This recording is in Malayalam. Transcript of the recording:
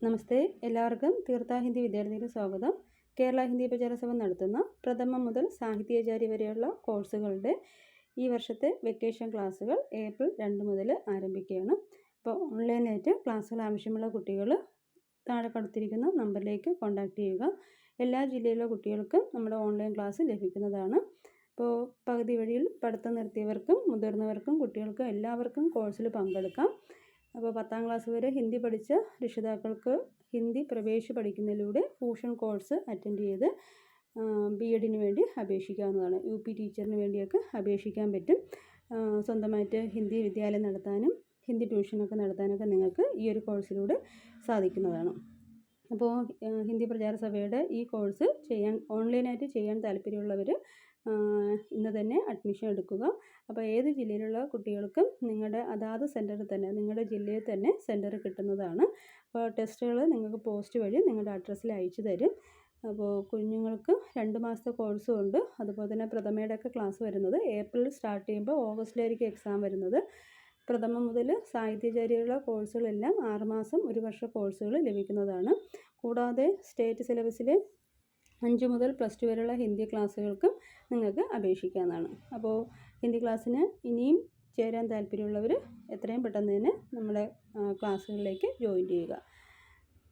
നമസ്തേ, എല്ലാവർക്കും തീർത്ഥ ഹിന്ദി വിദ്യാർത്ഥികൾക്ക് സ്വാഗതം. കേരള ഹിന്ദി പ്രചാരസഭ നടത്തുന്ന പ്രഥമം മുതൽ സാഹിത്യാചാര്യ വരെയുള്ള കോഴ്സുകളുടെ ഈ വർഷത്തെ വെക്കേഷൻ ക്ലാസ്സുകൾ ഏപ്രിൽ 2 മുതൽ ആരംഭിക്കുകയാണ്. അപ്പോൾ ഓൺലൈനായിട്ട് ക്ലാസ്സുകൾ ആവശ്യമുള്ള കുട്ടികൾ താഴെ കൊടുത്തിരിക്കുന്ന നമ്പറിലേക്ക് കോൺടാക്റ്റ് ചെയ്യുക. എല്ലാ ജില്ലയിലെ കുട്ടികൾക്കും നമ്മുടെ ഓൺലൈൻ ക്ലാസ് ലഭിക്കുന്നതാണ്. അപ്പോൾ പകുതി വഴിയിൽ പഠിത്തം നിർത്തിയവർക്കും മുതിർന്നവർക്കും കുട്ടികൾക്കും എല്ലാവർക്കും കോഴ്സിൽ പങ്കെടുക്കാം. അപ്പോൾ 10ാം ക്ലാസ് വരെ ഹിന്ദി പഠിച്ച രക്ഷിതാക്കൾക്ക് ഹിന്ദി പ്രവേശിച്ച് പഠിക്കുന്നതിലൂടെ ഫ്യൂഷൻ കോഴ്സ് അറ്റൻഡ് ചെയ്ത് ബി.എഡിന് വേണ്ടി അപേക്ഷിക്കാവുന്നതാണ്. UP ടീച്ചറിന് വേണ്ടിയൊക്കെ അപേക്ഷിക്കാൻ പറ്റും. സ്വന്തമായിട്ട് ഹിന്ദി വിദ്യാലയം നടത്താനും ഹിന്ദി ട്യൂഷനൊക്കെ നടത്താനൊക്കെ നിങ്ങൾക്ക് ഈ ഒരു കോഴ്സിലൂടെ സാധിക്കുന്നതാണ്. അപ്പോൾ ഹിന്ദി പ്രചാരസഭയുടെ ഈ കോഴ്സ് ഓൺലൈനായിട്ട് ചെയ്യാൻ താല്പര്യമുള്ളവർ ഇന്ന് തന്നെ അഡ്മിഷൻ എടുക്കുക. അപ്പോൾ ഏത് ജില്ലയിലുള്ള കുട്ടികൾക്കും നിങ്ങളുടെ അതാത് സെൻറ്ററിൽ തന്നെ നിങ്ങളുടെ ജില്ലയിൽ തന്നെ സെൻറ്റർ കിട്ടുന്നതാണ്. അപ്പോൾ ടെസ്റ്റുകൾ നിങ്ങൾക്ക് പോസ്റ്റ് വഴി നിങ്ങളുടെ അഡ്രസ്സിൽ അയച്ചു തരും. അപ്പോൾ കുഞ്ഞുങ്ങൾക്ക് 2 മാസത്തെ കോഴ്സും ഉണ്ട്. അതുപോലെ തന്നെ പ്രഥമയുടെയൊക്കെ ക്ലാസ് വരുന്നത് ഏപ്രിൽ സ്റ്റാർട്ട് ചെയ്യുമ്പോൾ ഓഗസ്റ്റിലായിരിക്കും എക്സാം വരുന്നത്. പ്രഥമം മുതൽ സാഹിത്യാചാര്യയുള്ള കോഴ്സുകളെല്ലാം 6 മാസം 1 വർഷ കോഴ്സുകൾ ലഭിക്കുന്നതാണ്. കൂടാതെ സ്റ്റേറ്റ് സിലബസിലെ 5 മുതൽ +2 വരെയുള്ള ഹിന്ദി ക്ലാസ്സുകൾക്കും നിങ്ങൾക്ക് അപേക്ഷിക്കാവുന്നതാണ്. അപ്പോൾ ഹിന്ദി ക്ലാസ്സിന് ഇനിയും ചേരാൻ താല്പര്യമുള്ളവർ എത്രയും പെട്ടെന്ന് തന്നെ നമ്മുടെ ക്ലാസ്സുകളിലേക്ക് ജോയിൻ ചെയ്യുക.